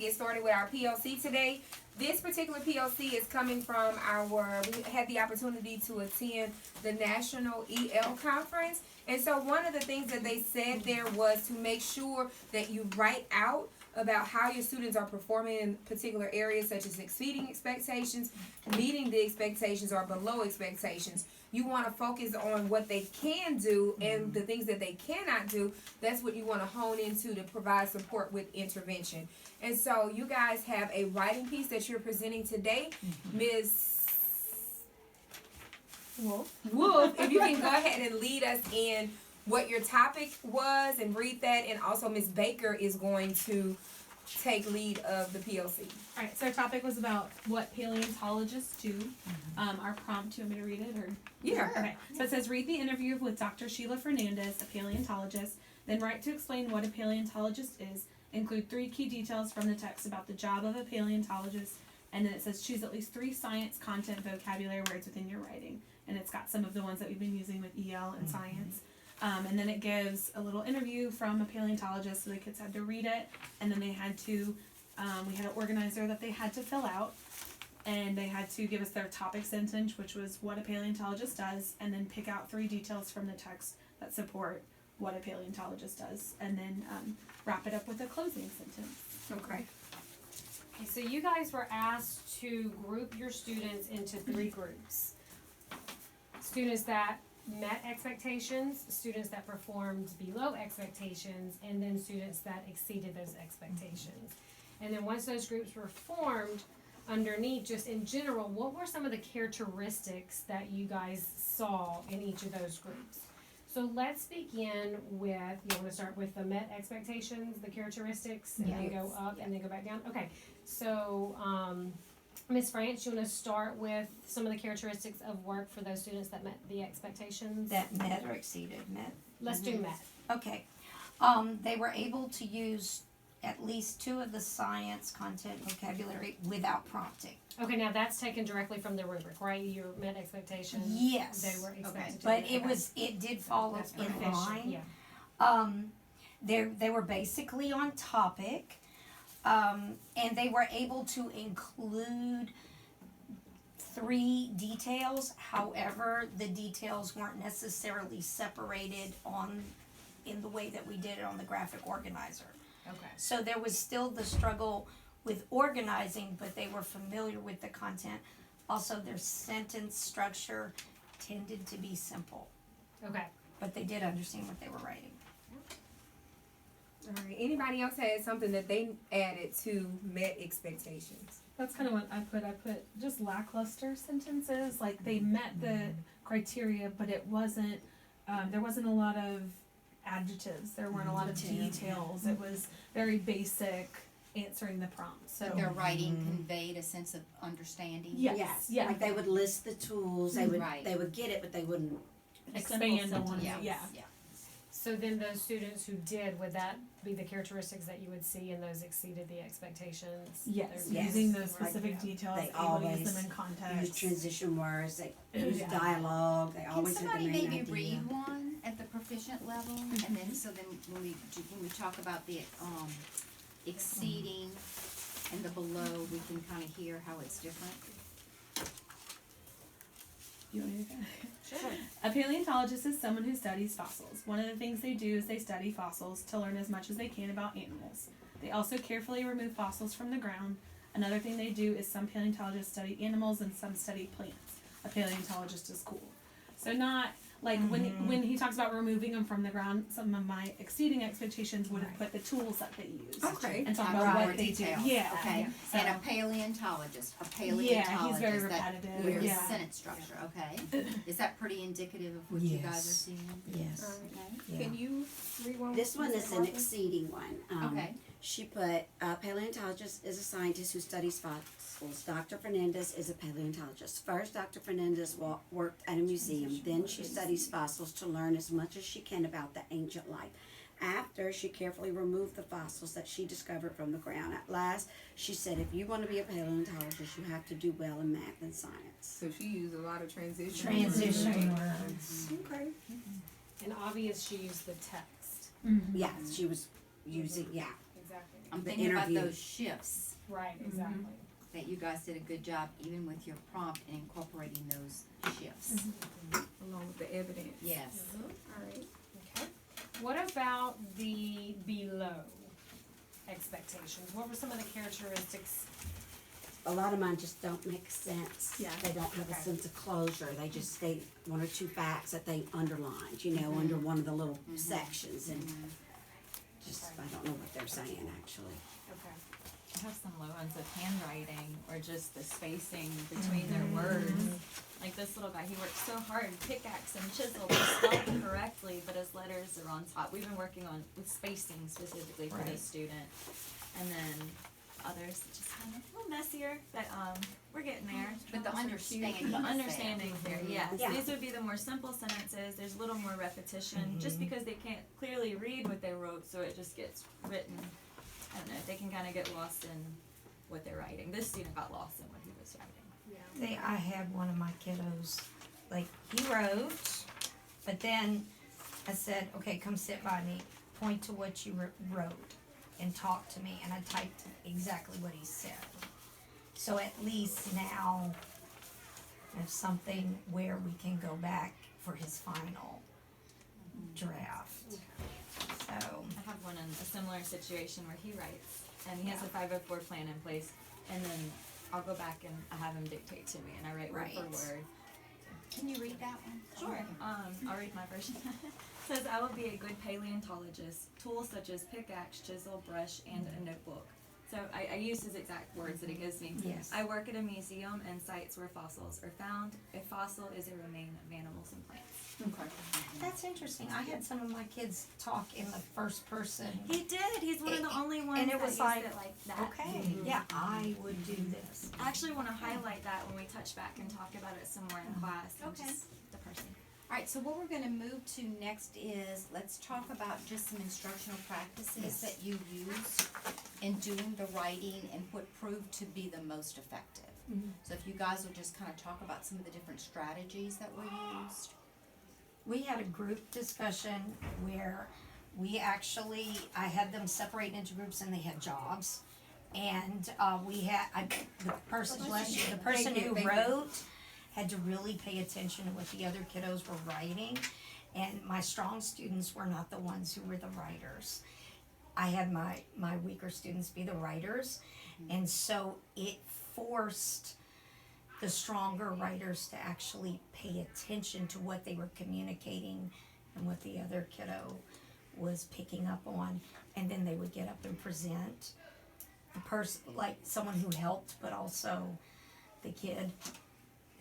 get started with our PLC today. This particular PLC is coming from we had the opportunity to attend the National EL Conference. And so one of the things that they said there was to make sure that you write out about how your students are performing in particular areas such as exceeding expectations, meeting the expectations, or below expectations. You want to focus on what they can do and the things that they cannot do. That's what you want to hone into to provide support with intervention. And so you guys have a writing piece that you're presenting today. Ms. Wolf, if you can go ahead and lead us in what your topic was and read that, and also Ms. Baker is going to take lead of the PLC. All right, so our topic was about what paleontologists do. Our prompt, do you want me to read it? Or? Yeah. Okay, so it says, read the interview with Dr. Sheila Fernandez, a paleontologist, then write to explain what a paleontologist is, include 3 key details from the text about the job of a paleontologist, and then it says choose at least 3 science content vocabulary words within your writing. And it's got some of the ones that we've been using with EL and science. And then it gives a little interview from a paleontologist, so the kids had to read it, and then they had to, we had an organizer that they had to fill out, and they had to give us their topic sentence, which was what a paleontologist does, and then pick out 3 details from the text that support what a paleontologist does, and then wrap it up with a closing sentence. Okay. Okay, so you guys were asked to group your students into 3 groups. Students that met expectations, students that performed below expectations, and then students that exceeded those expectations. And then once those groups were formed, underneath, just in general, what were some of the characteristics that you guys saw in each of those groups? So let's begin with, you want to start with the met expectations, the characteristics, and then go up and then go back down? Okay, so Ms. France, you want to start with some of the characteristics of work for those students that met the expectations? That met or exceeded, met. Let's do met. Okay. They were able to use at least 2 of the science content vocabulary without prompting. Okay, now that's taken directly from the rubric, right? Your met expectations. Yes. They were expected to. But Okay. it did follow That's in proficient, line. Yeah. They were basically on topic. And they were able to include 3 details. However, the details weren't necessarily separated in the way that we did it on the graphic organizer. Okay. So there was still the struggle with organizing, but they were familiar with the content. Also, their sentence structure tended to be simple, Okay. but they did understand what they were writing. All right. Anybody else had something that they added to met expectations? That's kind of what I put. I put just lackluster sentences, like they met the criteria, but it wasn't, there wasn't a lot of adjectives. There weren't a lot of details. It was very basic answering the prompt. So Their writing conveyed a sense of understanding. yes, yeah. Like they would list the tools, they would Right. they would get it, but they wouldn't. Expand on Yeah. yeah. So then those students who did, would that be the characteristics that you would see and those exceeded the expectations? Yes, They're- using those Right. specific details, They able to use always them in Use context. transition words, they use Yeah. dialogue, they Can always had the somebody main maybe idea. read one at the proficient level, and then, so then when we talk about the, exceeding and the below, we can kinda hear how it's different? You want me to go? Sure. A paleontologist is someone who studies fossils. One of the things they do is they study fossils to learn as much as they can about animals. They also carefully remove fossils from the ground. Another thing they do is some paleontologists study animals and some study plants. A paleontologist is cool. So not like when he talks about removing them from the ground, some of my exceeding expectations would have put the tools that they use. Okay. And talk Have about more what they details, do. Yeah. okay. So, And a paleontologist, yeah, he's very that repetitive. with the Yeah. sentence structure, okay? Is that pretty indicative of what you guys are Yes. seeing? Yes. Okay. Yeah. Can you read one? This one is Mr. an Harper? exceeding one. Okay. She put, paleontologist is a scientist who studies fossils. Dr. Fernandez is a paleontologist. First, Dr. Fernandez worked at a museum. Then she studies fossils to learn as much as she can about the ancient life. After, she carefully removed the fossils that she discovered from the ground. At last, she said, if you want to be a paleontologist, you have to do well in math and science. So she used a lot of transition. Transition words. Okay. And obvious she used the text. Mhm. Yeah, she was using, yeah. Exactly. I'm the thinking about interview. those shifts, Right, exactly. that you guys did a good job even with your prompt and incorporating those shifts. Along with the evidence. Yes. Alright. Okay. What about the below expectations? What were some of the characteristics? A lot of mine just don't make sense. Yeah. They don't have a Okay. sense of closure. They just state one or two facts that they underlined, you know, under one of the little sections, and just, I don't know what they're saying, actually. Okay. I have some low ones with handwriting or just the spacing between their words. Like this little guy, he worked so hard, pickaxe and chisel to spell it correctly, but his letters are on top. We've been working on with spacing specifically for this student. And then others just kind of a little messier, but we're getting there. But the understanding. The understanding there, yes. Yeah. These would be the more simple sentences. There's a little more repetition, just because they can't clearly read what they wrote, so it just gets written. I don't know, they can kind of get lost in what they're writing. This student got lost in what he was writing. I had one of my kiddos, like, he wrote, but then I said, okay, come sit by me, point to what you wrote, and talk to me, and I typed exactly what he said. So at least now, there's something where we can go back for his final draft. So, I have one in a similar situation where he writes, and he has a 504 plan in place, and then I'll go back and I have him dictate to me, and I write word Right. for word. Can you read that one? Sure. I'll read my version. It says, I will be a good paleontologist. Tools such as pickaxe, chisel, brush, and a notebook. So I use his exact words that he gives me. yes. I work at a museum and sites where fossils are found. A fossil is a remain of animals and plants. That's interesting. I had some of my kids talk in the first person. He did. He's one of the only ones and it that was used like, it like that. Okay, yeah, I would do this. I actually want to highlight that when we touch back and talk about it some more in class. And Okay. just the person. Alright, so what we're gonna move to next is, let's talk about just some instructional practices Yes. that you used in doing the writing and what proved to be the most effective. So if you guys will just kinda talk about some of the different strategies that were used. We had a group discussion where we actually, I had them separate into groups and they had jobs. And, the person, bless you, the person who wrote had to really pay attention to what the other kiddos were writing. And my strong students were not the ones who were the writers. I had my weaker students be the writers. And so it forced the stronger writers to actually pay attention to what they were communicating and what the other kiddo was picking up on. And then they would get up and present the person, like someone who helped, but also the kid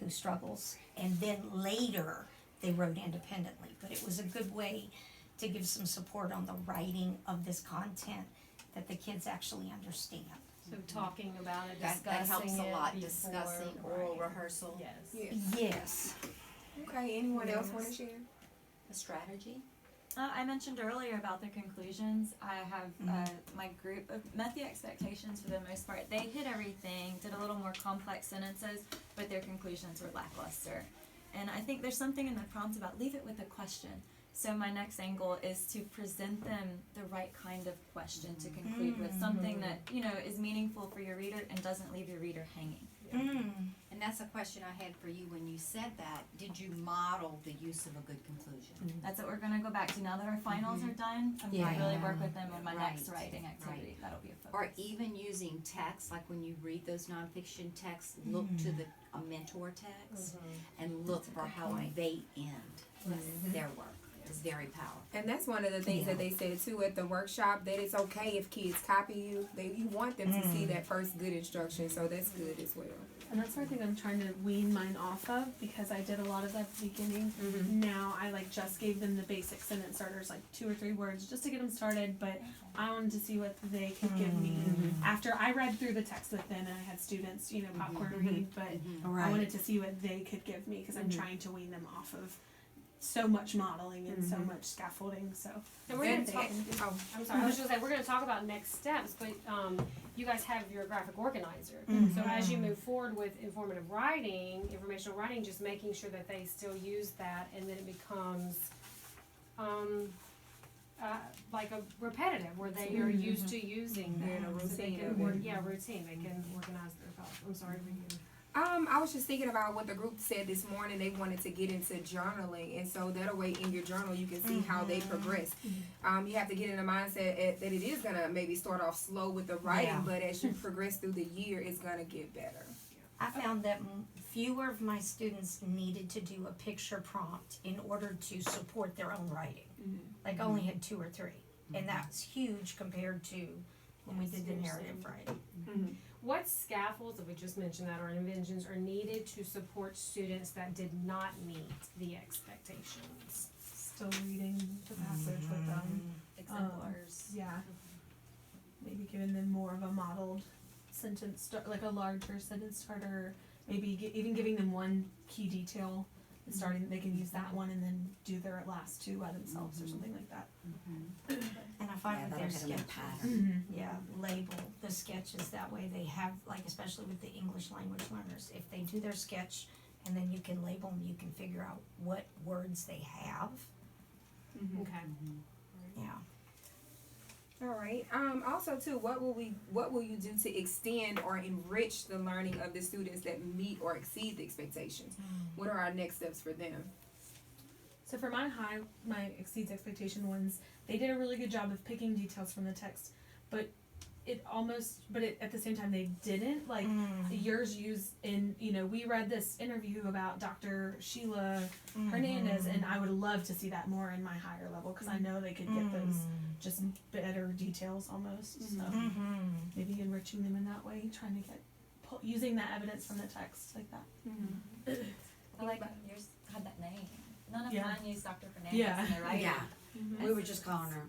who struggles. And then later, they wrote independently. But it was a good way to give some support on the writing of this content that the kids actually understand. So talking about it, That discussing helps a it lot, before discussing oral writing. rehearsal, Yes. Yes. Yes. Okay, anyone else wanna share? a strategy. I mentioned earlier about the conclusions. I have my group of met the expectations for the most part. They hit everything, did a little more complex sentences, but their conclusions were lackluster. And I think there's something in the prompts about leave it with a question. So my next angle is to present them the right kind of question to conclude with, something that, you know, is meaningful for your reader and doesn't leave your reader hanging. And that's a question I had for you when you said that. Did you model the use of a good conclusion? That's what we're gonna go back to now that our finals are done. I'm Yeah. gonna really work with them on my next Right. writing activity. That'll be a focus. Or even using text, like when you read those nonfiction texts, look to the a mentor text and look for how point. they end their work. It's very powerful. And that's one of the things that they said too at the workshop, that it's okay if kids copy you. You want them to see that first good instruction, so that's good as well. And that's what I think I'm trying to wean mine off of, because I did a lot of that at the beginning. Now I just gave them the basic sentence starters, like 2 or 3 words, just to get them started, but I wanted to see what they could give me. After I read through the text with them and I had students, popcorn read, but I wanted to see what they could give me, because I'm trying to wean them off of so much modeling and so much scaffolding, so. And we're gonna And- talk, I'm sorry, I was just gonna say, we're gonna talk about next steps, but, you guys have your graphic organizer. So as you move forward with informative writing, informational writing, just making sure that they still use that, and then it becomes, like a repetitive, where they are used to using that. They're in a So they routine can of work- it. Yeah, routine, they can organize their thoughts. I'm sorry for you. I was just thinking about what the group said this morning. They wanted to get into journaling, and so that way in your journal you can see how they progress. You have to get in the mindset that it is gonna maybe start off slow with the writing, Yeah. but as you progress through the year, it's gonna get better. I found that fewer of my students needed to do a picture prompt in order to support their own writing. Like I only had 2 or 3, and that's huge compared to when we did the narrative writing. What scaffolds, if we just mentioned that, or inventions are needed to support students that did not meet the expectations? Still reading the passage with them. Exemplars. Yeah. Maybe giving them more of a modeled sentence, like a larger sentence starter. Maybe even giving them one key detail and starting, they can use that one and then do their last 2 by themselves or something like that. And I find Yeah, with that'll their get them a sketches, pattern. yeah, label the sketches, that way they have, like especially with the English language learners, if they do their sketch and then you can label them, you can figure out what words they have, Okay. yeah. All right. Also, too, what will you do to extend or enrich the learning of the students that meet or exceed the expectations? What are our next steps for them? So for my exceeds expectation ones, they did a really good job of picking details from the text, but at the same time they didn't. Like yours used in, we read this interview about Dr. Sheila Hernandez, and I would love to see that more in my higher level, because I know they could get those just better details almost. So maybe enriching them in that way, trying to using that evidence from the text like that. I like yours had that name. None of Yeah. mine used Dr. Fernandez Yeah. in their writing. Yeah, we were just calling her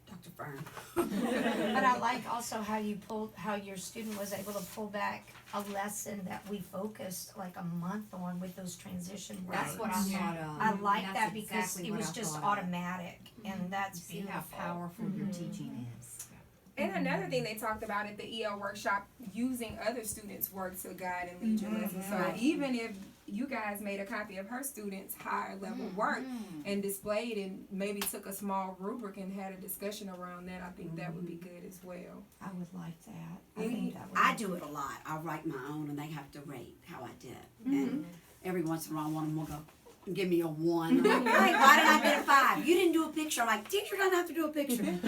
Dr. Fern. But I like also how your student was able to pull back a lesson that we focused like a month on with those transition words. That's what I thought of. I like That's that because exactly it what was I just thought of. automatic, and that's See beautiful. how powerful your teaching is. And another thing they talked about at the EL workshop, using other students' work to guide and lead your lesson. So Right. even if you guys made a copy of her students' higher level work and displayed and maybe took a small rubric and had a discussion around that, I think that would be good as well. I would like that. I Mhm. think that would. I do it a lot. I write my own and they have to rate how I did. And every once in a while one of them will go, give me a 1. I'm like, hey, why did I get a 5? You didn't do a picture. I'm like, teacher doesn't have to do a picture.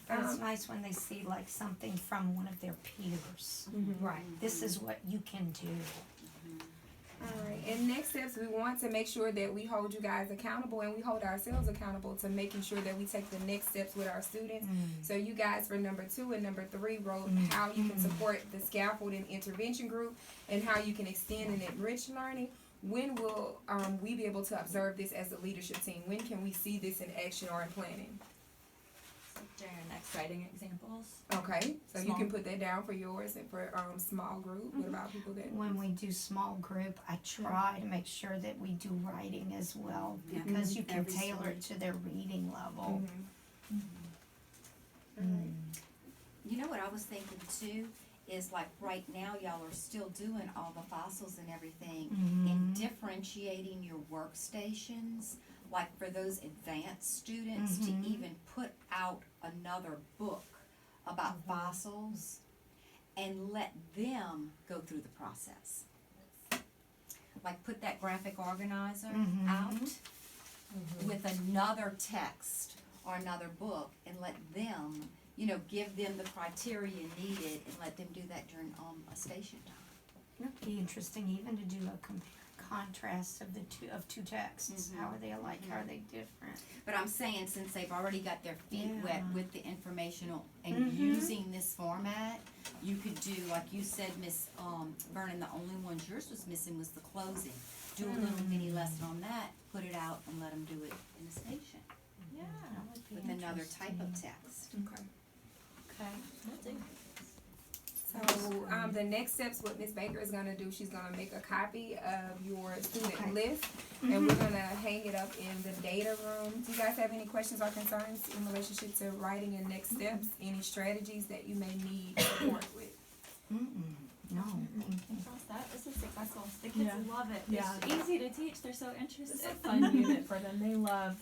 But it's nice when they see like something from one of their peers. Right. This is what you can do. Alright, and next steps, we want to make sure that we hold you guys accountable and we hold ourselves accountable to making sure that we take the next steps with our students. So you guys for number 2 and number 3 wrote how you can support the scaffolding intervention group and how you can extend and enrich learning. When will we be able to observe this as a leadership team? When can we see this in action or in planning? During our next writing examples. Okay, so you Small. can put that down for yours and for small group. What about people that? When we do small group, I try to make sure that we do writing as well, Yeah. because you can Every tailor it to their reading level. You know what I was thinking too, is like right now y'all are still doing all the fossils and everything and differentiating your workstations, like for those advanced students to even put out another book about fossils and let them go through the process. Like put that graphic organizer out with another text or another book and let them, give them the criteria needed and let them do that during a station time. It'd be interesting even to do a contrast of two texts. How are they alike? How are they different? But I'm saying, since they've already got their feet Yeah. wet with the informational and using this format, you could do, like you said, Miss Vernon, the only ones yours was missing was the closing. Do a little mini lesson on that, put it out and let them do it in a station Yeah. That would be with another type of interesting. text. Okay. Okay. So the next steps, what Ms. Baker is gonna do, she's gonna make a copy of your student list, and we're gonna hang it up in the data room. Do you guys have any questions or concerns in relationship to writing and next steps? Any strategies that you may need support with? No, thank you. Trust that. This is successful. The kids Yeah. love it. Yeah. It's easy to teach. They're so interested. It's a fun unit for them. They love